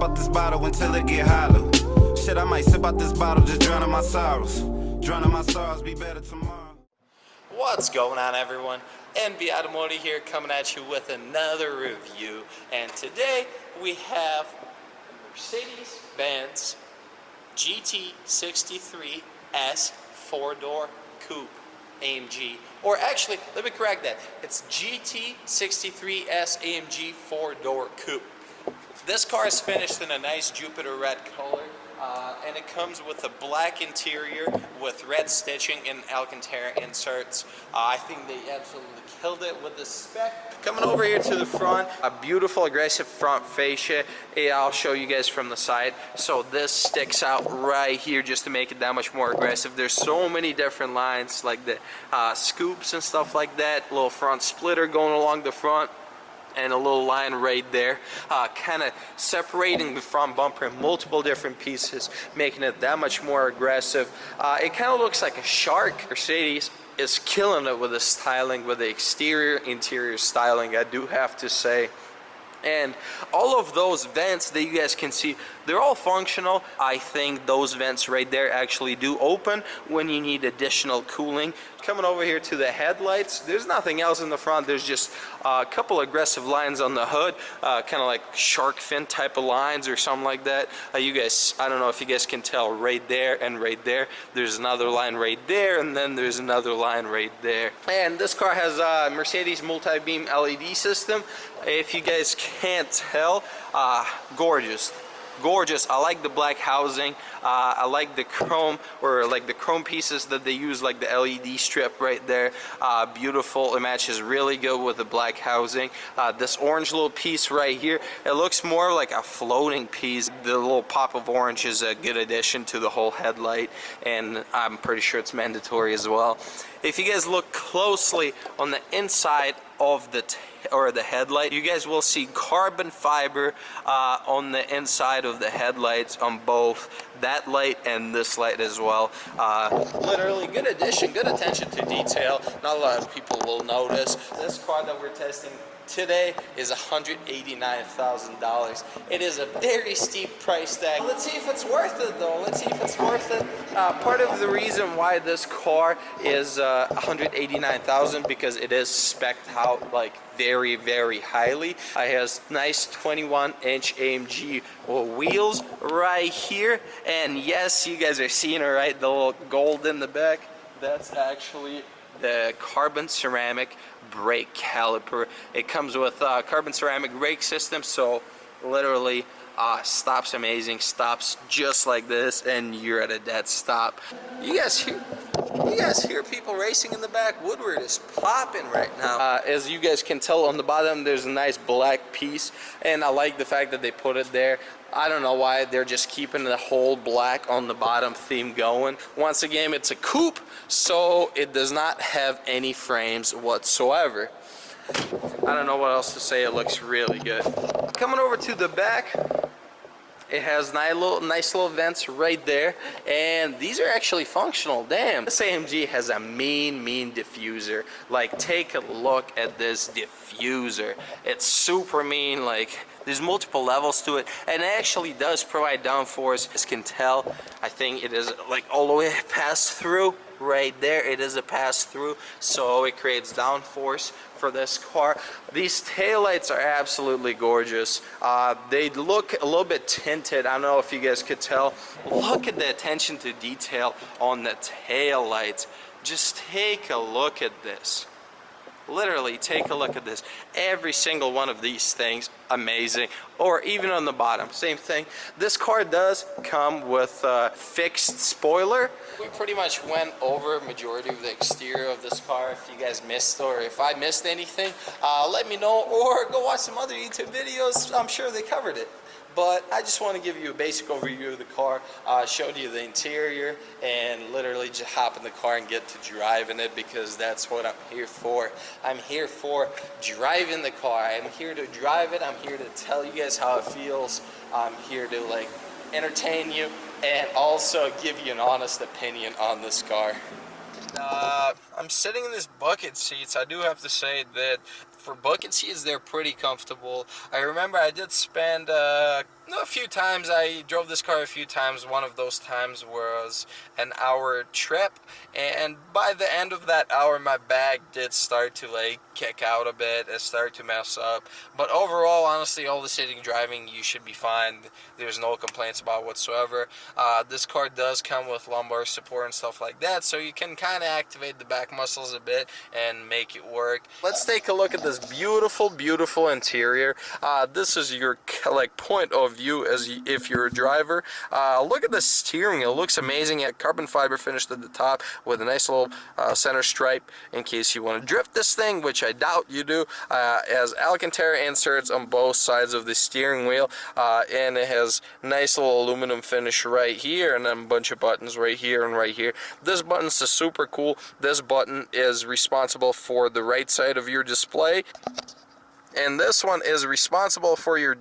sip out this bottle until it get hollow. Shit, I might sip out this bottle, just drowning my sorrows. Drowning my sorrows, be better tomorrow. What's going on, everyone? NB Automotive here, coming at you with another review. And today we have Mercedes-Benz GT63S 4-door coupe AMG. Or actually, let me correct that. It's GT63S AMG 4-door coupe. This car is finished in a nice Jupiter red color. And it comes with a black interior with red stitching and Alcantara inserts. I think they absolutely killed it with the spec. Coming over here to the front, a beautiful aggressive front fascia. I'll show you guys from the side. So this sticks out right here just to make it that much more aggressive. There's so many different lines like the scoops and stuff like that. Little front splitter going along the front. And a little line right there, kind of separating the front bumper in multiple different pieces, making it that much more aggressive. It kind of looks like a shark. Mercedes is killing it with the styling, with the exterior, interior styling, I do have to say. And all of those vents that you guys can see, they're all functional. I think those vents right there actually do open when you need additional cooling. Coming over here to the headlights, there's nothing else in the front. There's just a couple aggressive lines on the hood, kind of like shark fin type of lines or something like that. You guys, I don't know if you guys can tell, right there and right there. There's another line right there, and then there's another line right there. And this car has a Mercedes multi-beam LED system. If you guys can't tell, gorgeous. Gorgeous. I like the black housing. I like the chrome, or like the chrome pieces that they use, like the LED strip right there. Beautiful. It matches really good with the black housing. This orange little piece right here, it looks more like a floating piece. The little pop of orange is a good addition to the whole headlight, and I'm pretty sure it's mandatory as well. If you guys look closely on the inside of the headlight, you guys will see carbon fiber on the inside of the headlights on both that light and this light as well. Literally good addition, good attention to detail. Not a lot of people will notice. This car that we're testing today is $189,000. It is a very steep price tag. Let's see if it's worth it though. Let's see if it's worth it. Part of the reason why this car is $189,000 because it is spec'd out like very, very highly. It has nice 21-inch AMG wheels right here, and yes, you guys are seeing it right, the little gold in the back. That's actually the carbon ceramic brake caliper. It comes with a carbon ceramic brake system, so literally stops amazing, stops just like this, and you're at a dead stop. You guys hear people racing in the back? Woodward is popping right now. As you guys can tell on the bottom, there's a nice black piece, and I like the fact that they put it there. I don't know why they're just keeping the whole black on the bottom theme going. Once again, it's a coupe, so it does not have any frames whatsoever. I don't know what else to say. It looks really good. Coming over to the back, it has nice little vents right there, and these are actually functional. Damn, this AMG has a mean diffuser. Like, take a look at this diffuser. It's super mean. Like, there's multiple levels to it, and it actually does provide downforce. As you can tell, I think it is like all the way pass through. Right there, it is a pass through, so it creates downforce for this car. These taillights are absolutely gorgeous. They look a little bit tinted. I don't know if you guys could tell. Look at the attention to detail on the taillights. Just take a look at this. Literally, take a look at this. Every single one of these things, amazing. Or even on the bottom, same thing. This car does come with a fixed spoiler. We pretty much went over majority of the exterior of this car. If you guys missed, or if I missed anything, let me know, or go watch some other YouTube videos. I'm sure they covered it. But I just want to give you a basic overview of the car, showed you the interior, and literally just hop in the car and get to driving it, because that's what I'm here for. I'm here for driving the car. I'm here to drive it. I'm here to tell you guys how it feels. I'm here to like entertain you and also give you an honest opinion on this car. I'm sitting in this bucket seats. I do have to say that For bucket seats, they're pretty comfortable. I remember I did spend a few times, I drove this car a few times. One of those times was an hour trip, and by the end of that hour my back did start to like kick out a bit. It started to mess up, but overall, honestly, all the sitting driving, you should be fine. There's no complaints about whatsoever. This car does come with lumbar support and stuff like that, so you can kind of activate the back muscles a bit and make it work. Let's take a look at this beautiful interior. This is your like point of view as if you're a driver. Look at the steering. It looks amazing. It carbon fiber finished at the top with a nice little center stripe in case you want to drift this thing, which I doubt you do. Has Alcantara inserts on both sides of the steering wheel, and it has nice little aluminum finish right here, and then a bunch of buttons right here and right here. This button's super cool. This button is responsible for the right side of your display, and this one is responsible for your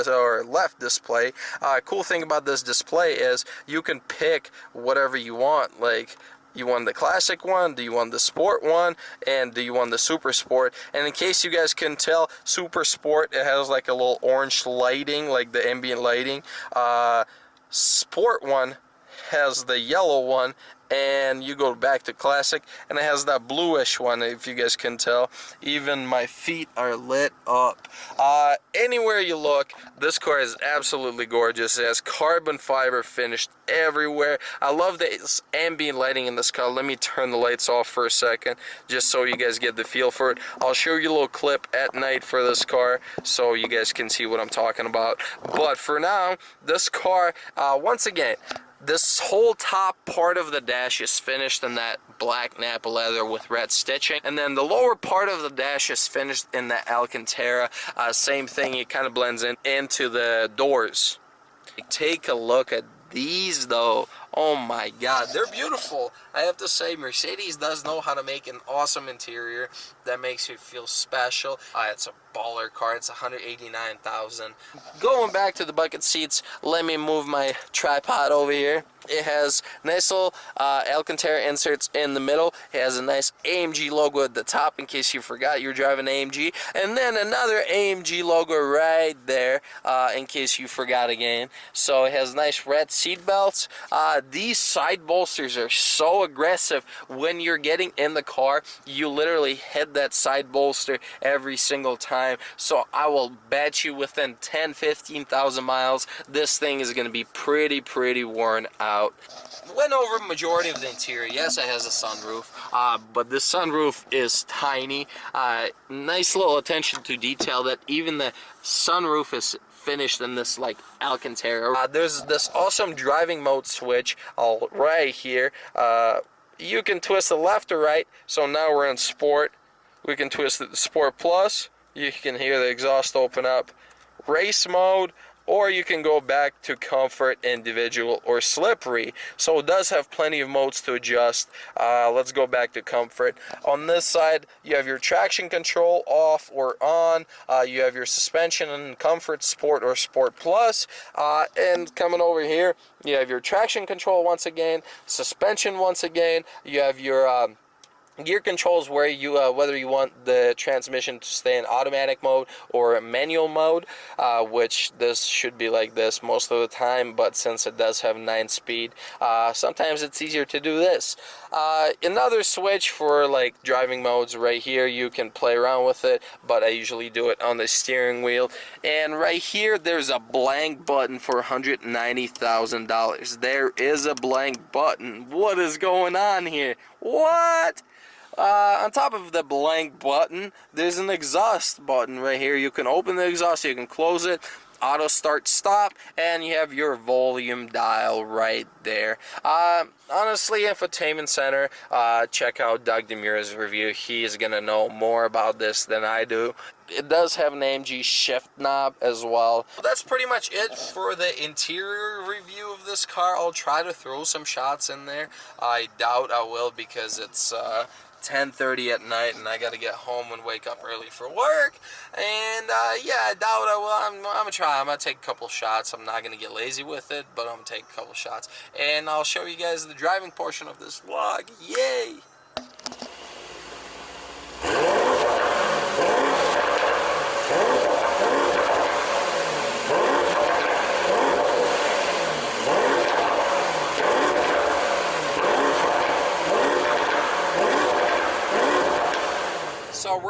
or left display. Cool thing about this display is you can pick whatever you want. Like, you want the classic one, do you want the sport one, and do you want the super sport? And in case you guys can tell, super sport, it has like a little orange lighting, like the ambient lighting. Sport one has the yellow one, and you go back to classic and it has that bluish one, if you guys can tell. Even my feet are lit up. Anywhere you look, this car is absolutely gorgeous. It has carbon fiber finished everywhere. I love the ambient lighting in this car. Let me turn the lights off for a second just so you guys get the feel for it. I'll show you a little clip at night for this car so you guys can see what I'm talking about. But for now, this car, once again, this whole top part of the dash is finished in that black Napa leather with red stitching, and then the lower part of the dash is finished in that Alcantara. Same thing, it kind of blends into the doors. Take a look at these though. Oh my god, they're beautiful. I have to say, Mercedes does know how to make an awesome interior that makes you feel special. It's a baller car. It's $189,000. Going back to the bucket seats, let me move my tripod over here. It has nice little Alcantara inserts in the middle. It has a nice AMG logo at the top in case you forgot you're driving AMG, and then another AMG logo right there in case you forgot again. So it has nice red seat belts. These side bolsters are so aggressive. When you're getting in the car, you literally hit that side bolster every single time. So I will bet you within 10-15,000 miles, this thing is going to be pretty worn out. Went over majority of the interior. Yes, it has a sunroof, but the sunroof is tiny. Nice little attention to detail that even the sunroof is finished in this like Alcantara. There's this awesome driving mode switch right here. You can twist it left or right. So now we're in sport. We can twist it to sport plus. You can hear the exhaust open up. Race mode, or you can go back to comfort, individual, or slippery. So it does have plenty of modes to adjust. Let's go back to comfort. On this side, you have your traction control off or on. You have your suspension and comfort, sport or sport plus. And coming over here, you have your traction control once again, suspension once again. You have your gear controls where you whether you want the transmission to stay in automatic mode or manual mode, which this should be like this most of the time, but since it does have 9-speed, sometimes it's easier to do this. Another switch for like driving modes right here. You can play around with it, but I usually do it on the steering wheel. And right here, there's a blank button for $190,000. There is a blank button. What is going on here? What? On top of the blank button, there's an exhaust button right here. You can open the exhaust, you can close it, auto start stop, and you have your volume dial right there. Honestly, infotainment center, check out Doug Demura's review. He is gonna know more about this than I do. It does have an AMG shift knob as well. That's pretty much it for the interior review of this car. I'll try to throw some shots in there. I doubt I will because it's 10:30 at night and I gotta get home and wake up early for work. And yeah, I doubt I will. I'm gonna try. I'm gonna take a couple shots. I'm not gonna get lazy with it, but I'm gonna take a couple shots. And I'll show you guys the driving portion of this vlog. Yay!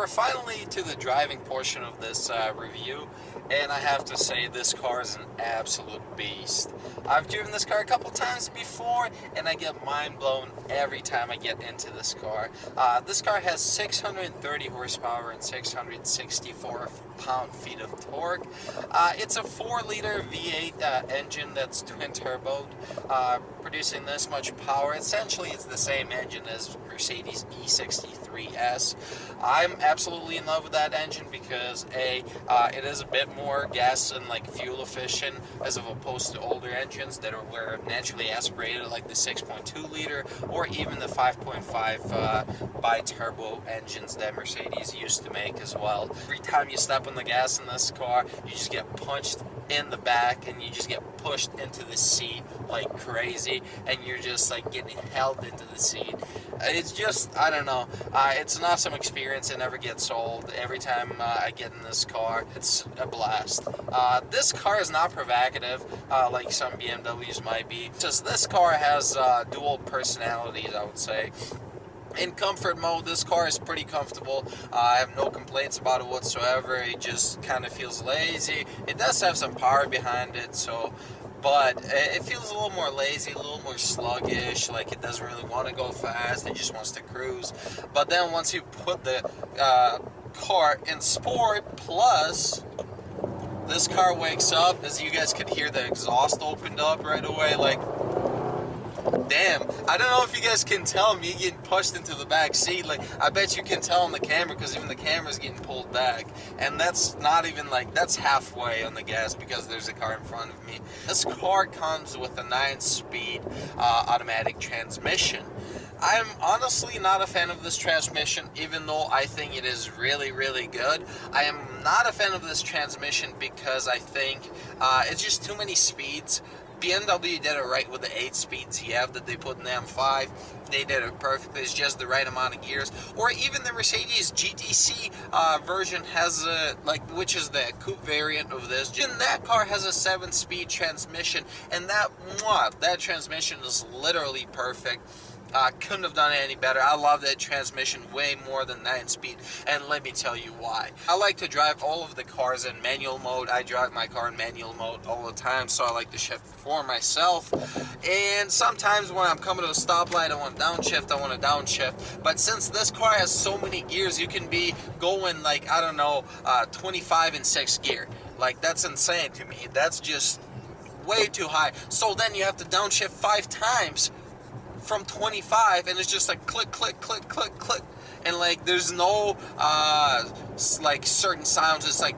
we're finally to the driving portion of this review, and I have to say this car is an absolute beast. I've driven this car a couple times before, and I get mind blown every time I get into this car. This car has 630 horsepower and 664 pound-feet of torque. It's a 4-liter V8 engine that's twin turboed, producing this much power. Essentially, it's the same engine as Mercedes E63S. I'm absolutely in love with that engine because it is a bit more gas and like fuel efficient as opposed to older engines that were naturally aspirated, like the 6.2 liter or even the 5.5 bi-turbo engines that Mercedes used to make as well. Every time you step on the gas in this car, you just get punched in the back and you just get pushed into the seat like crazy, and you're just like getting held into the seat. It's just, I don't know, it's an awesome experience. It never gets old. Every time I get in this car, it's a blast. This car is not provocative like some BMWs might be. Just this car has dual personalities, I would say. In comfort mode, this car is pretty comfortable. I have no complaints about it whatsoever. It just kind of feels lazy. It does have some power behind it, but it feels a little more lazy, a little more sluggish, like it doesn't really want to go fast, it just wants to cruise. But then once you put the car in Sport Plus, this car wakes up. As you guys could hear, the exhaust opened up right away, like, damn. I don't know if you guys can tell me getting pushed into the back seat. Like, I bet you can tell on the camera because even the camera's getting pulled back. And that's not even like, that's halfway on the gas because there's a car in front of me. This car comes with a 9-speed automatic transmission. I'm honestly not a fan of this transmission, even though I think it is really, really good. I am not a fan of this transmission because I think it's just too many speeds. BMW did it right with the 8 speeds that they put in the M5. They did it perfectly. It's just the right amount of gears. Or even the Mercedes GTC version has which is the coupe variant of this. And that car has a 7-speed transmission, and that transmission is literally perfect. Couldn't have done it any better. I love that transmission way more than 9-speed, and let me tell you why. I like to drive all of the cars in manual mode. I drive my car in manual mode all the time, so I like to shift for myself. And sometimes when I'm coming to a stoplight, I want to downshift, I want to downshift. But since this car has so many gears, you can be going like, I don't know, 25 in 6th gear. Like, that's insane to me. That's just way too high. So then you have to downshift 5 times from 25, and it's just like click, click, click, click, click, and like there's no like certain sounds. It's like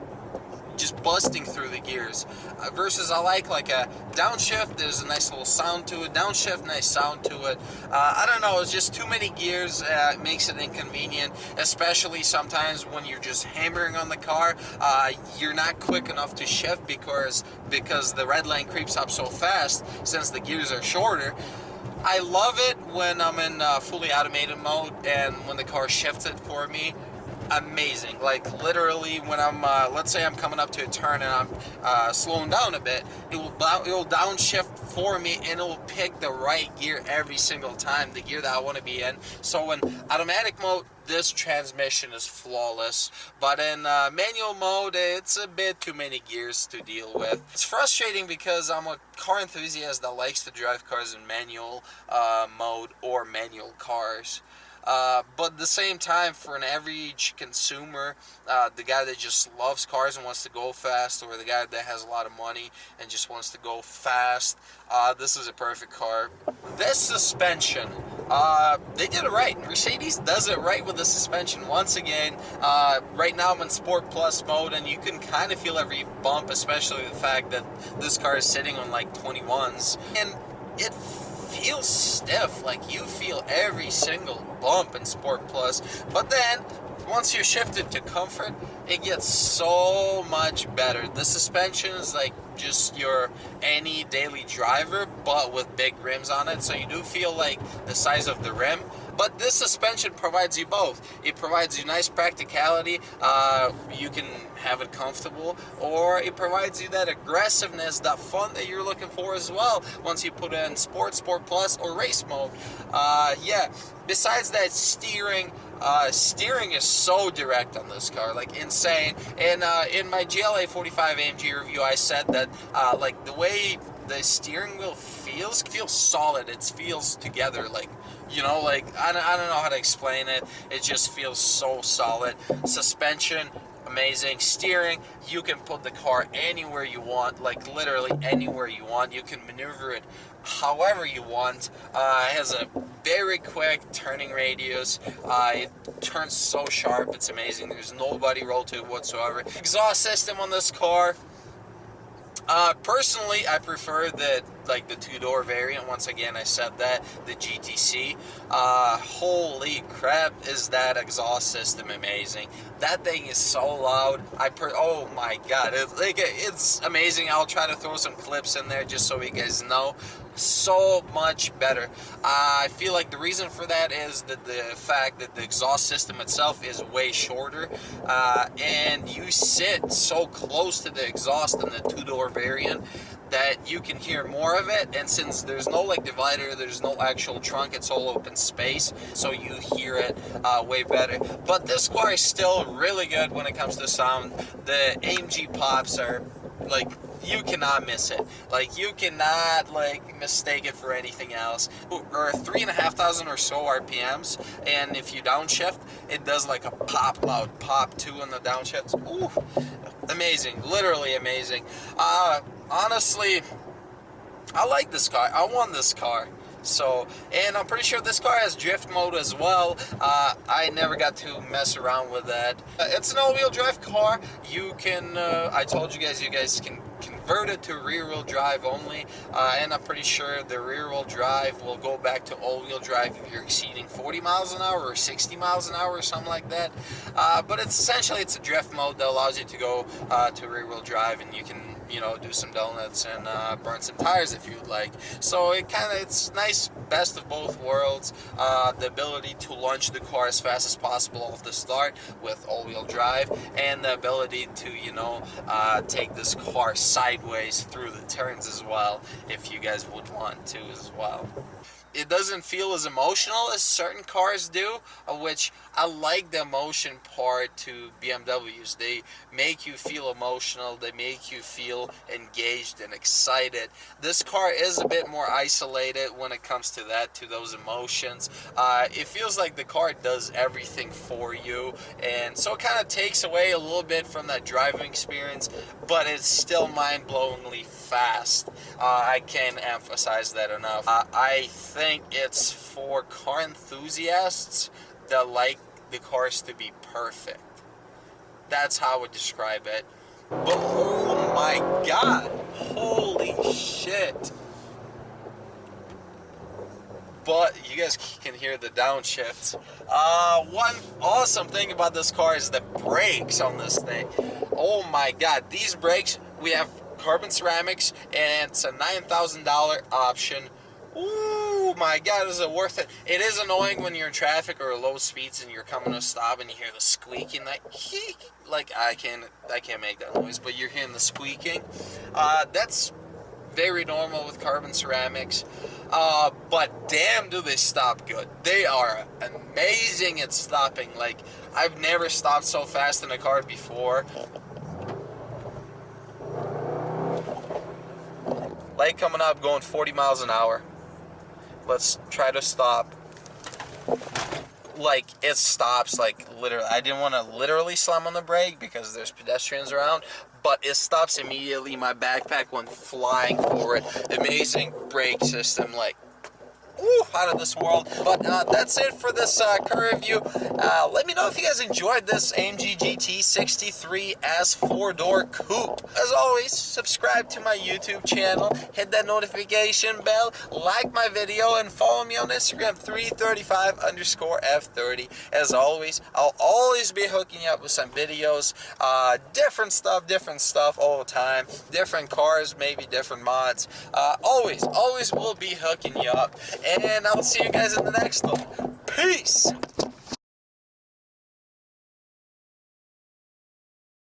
just busting through the gears. Versus I like a downshift. There's a nice little sound to it. Downshift, nice sound to it. I don't know. It's just too many gears. It makes it inconvenient, especially sometimes when you're just hammering on the car. You're not quick enough to shift because the red line creeps up so fast since the gears are shorter. I love it when I'm in fully automated mode and when the car shifts it for me. Amazing. Like literally when I'm let's say I'm coming up to a turn and I'm slowing down a bit, it will downshift for me and it will pick the right gear every single time, the gear that I want to be in. So in automatic mode, this transmission is flawless, but in manual mode, it's a bit too many gears to deal with. It's frustrating because I'm a car enthusiast that likes to drive cars in manual mode or manual cars. But at the same time, for an average consumer, the guy that just loves cars and wants to go fast, or the guy that has a lot of money and just wants to go fast, this is a perfect car. This suspension, they did it right. Mercedes does it right with the suspension. Once again, right now I'm in Sport Plus mode, and you can kind of feel every bump, especially the fact that this car is sitting on like 21s, and it feels stiff. Like you feel every single bump in Sport Plus, but then once you shift it to comfort, it gets so much better. The suspension is like just your any daily driver, but with big rims on it, so you do feel like the size of the rim. But this suspension provides you both. It provides you nice practicality, you can have it comfortable, or it provides you that aggressiveness, that fun that you're looking for as well once you put it in Sport Plus, or race mode. Yeah, besides that, steering, Steering is so direct on this car, like insane. And in my GLA 45 AMG review, I said that like the way the steering wheel feels solid. It feels together, like, you know, like I don't know how to explain it. It just feels so solid. Suspension, amazing. Steering, you can put the car anywhere you want, like literally anywhere you want. You can maneuver it however you want. It has a very quick turning radius. It turns so sharp, it's amazing. There's no body roll to it whatsoever. Exhaust system on this car, personally, I prefer the two-door variant. Once again, I said that, the GTC. Holy crap, is that exhaust system amazing. That thing is so loud. Oh my god, it's amazing. I'll try to throw some clips in there just so you guys know. So much better. I feel like the reason for that is that the fact that the exhaust system itself is way shorter, and you sit so close to the exhaust in the two-door variant that you can hear more of it. And since there's no like divider, there's no actual trunk, it's all open space, so you hear it way better. But this car is still really good when it comes to sound. The AMG pops are like, you cannot miss it. Like, you cannot like mistake it for anything else. Or 3,500 or so RPMs, and if you downshift, it does like a pop, loud pop too in the downshifts. Ooh, amazing, literally amazing. Honestly, I like this car. I want this car. So, and I'm pretty sure this car has drift mode as well. I never got to mess around with that. It's an all-wheel drive car. You can, I told you guys can convert it to rear-wheel drive only, and I'm pretty sure the rear-wheel drive will go back to all-wheel drive if you're exceeding 40 miles an hour or 60 miles an hour or something like that. But it's a drift mode that allows you to go to rear-wheel drive, and you can, you know, do some donuts and burn some tires if you'd like. So it's nice, best of both worlds. The ability to launch the car as fast as possible off the start with all-wheel drive, and the ability to, you know, take this car sideways through the turns as well, if you guys would want to as well. It doesn't feel as emotional as certain cars do, which I like the emotion part to BMWs. They make you feel emotional, they make you feel engaged and excited. This car is a bit more isolated when it comes to that, to those emotions. It feels like the car does everything for you, and so it kind of takes away a little bit from that driving experience, but it's still mind-blowingly fast. I can't emphasize that enough. I think it's for car enthusiasts that like the cars to be perfect. That's how I would describe it. But oh my god, holy shit. But you guys can hear the downshifts. One awesome thing about this car is the brakes on this thing. Oh my god, these brakes, we have carbon ceramics, and it's a $9,000 option. Ooh my god, is it worth it? It is annoying when you're in traffic or low speeds and you're coming to a stop and you hear the squeaking, like I can't make that noise, but you're hearing the squeaking. That's very normal with carbon ceramics, but damn do they stop good. They are amazing at stopping. Like, I've never stopped so fast in a car before. Light coming up, going 40 miles an hour. Let's try to stop. Like, it stops, like, literally. I didn't want to literally slam on the brake because there's pedestrians around, but it stops immediately. My backpack went flying forward. Amazing brake system, like, ooh, out of this world. But that's it for this car review. Let me know if you guys enjoyed this AMG GT63S 4-door coupe. As always, subscribe to my YouTube channel, hit that notification bell, like my video, and follow me on Instagram, 335_F30. As always, I'll always be hooking you up with some videos, different stuff all the time, different cars, maybe different mods. Always will be hooking you up. And I'll see you guys in the next one. Peace!